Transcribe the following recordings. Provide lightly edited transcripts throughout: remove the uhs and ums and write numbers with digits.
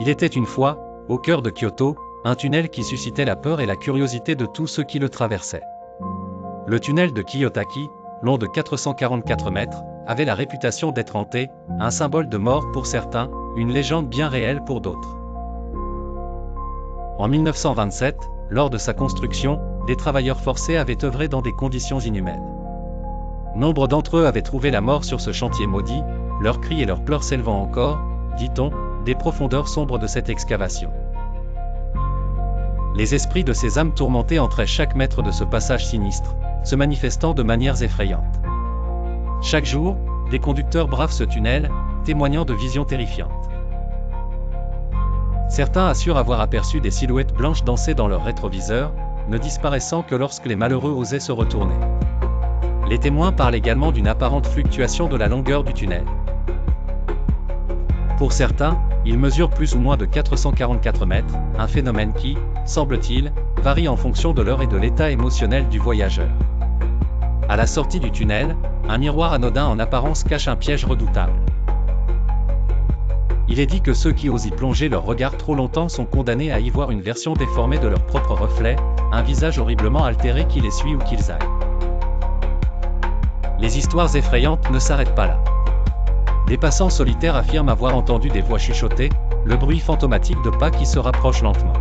Il était une fois, au cœur de Kyoto, un tunnel qui suscitait la peur et la curiosité de tous ceux qui le traversaient. Le tunnel de Kiyotaki, long de 444 mètres, avait la réputation d'être hanté, un symbole de mort pour certains, une légende bien réelle pour d'autres. En 1927, lors de sa construction, des travailleurs forcés avaient œuvré dans des conditions inhumaines. Nombre d'entre eux avaient trouvé la mort sur ce chantier maudit, leurs cris et leurs pleurs s'élevant encore, dit-on, des profondeurs sombres de cette excavation. Les esprits de ces âmes tourmentées entraient chaque mètre de ce passage sinistre, se manifestant de manières effrayantes. Chaque jour, des conducteurs bravent ce tunnel, témoignant de visions terrifiantes. Certains assurent avoir aperçu des silhouettes blanches danser dans leurs rétroviseurs, ne disparaissant que lorsque les malheureux osaient se retourner. Les témoins parlent également d'une apparente fluctuation de la longueur du tunnel. Pour certains, il mesure plus ou moins de 444 mètres, un phénomène qui, semble-t-il, varie en fonction de l'heure et de l'état émotionnel du voyageur. À la sortie du tunnel, un miroir anodin en apparence cache un piège redoutable. Il est dit que ceux qui osent y plonger leur regard trop longtemps sont condamnés à y voir une version déformée de leur propre reflet, un visage horriblement altéré qui les suit où qu'ils aillent. Les histoires effrayantes ne s'arrêtent pas là. Des passants solitaires affirment avoir entendu des voix chuchotées, le bruit fantomatique de pas qui se rapprochent lentement.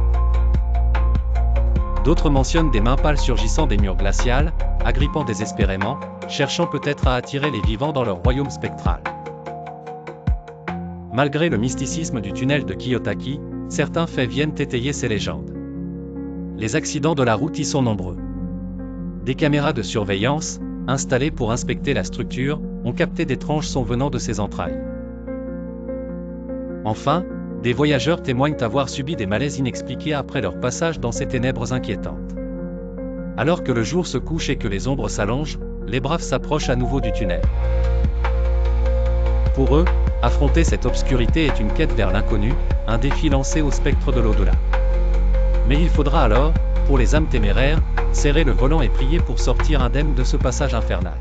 D'autres mentionnent des mains pâles surgissant des murs glaciales, agrippant désespérément, cherchant peut-être à attirer les vivants dans leur royaume spectral. Malgré le mysticisme du tunnel de Kiyotaki, certains faits viennent étayer ces légendes. Les accidents de la route y sont nombreux. Des caméras de surveillance, installées pour inspecter la structure, ont capté d'étranges sons venant de ses entrailles. Enfin, des voyageurs témoignent avoir subi des malaises inexpliqués après leur passage dans ces ténèbres inquiétantes. Alors que le jour se couche et que les ombres s'allongent, les braves s'approchent à nouveau du tunnel. Pour eux, affronter cette obscurité est une quête vers l'inconnu, un défi lancé au spectre de l'au-delà. Mais il faudra alors, pour les âmes téméraires, serrer le volant et prier pour sortir indemne de ce passage infernal.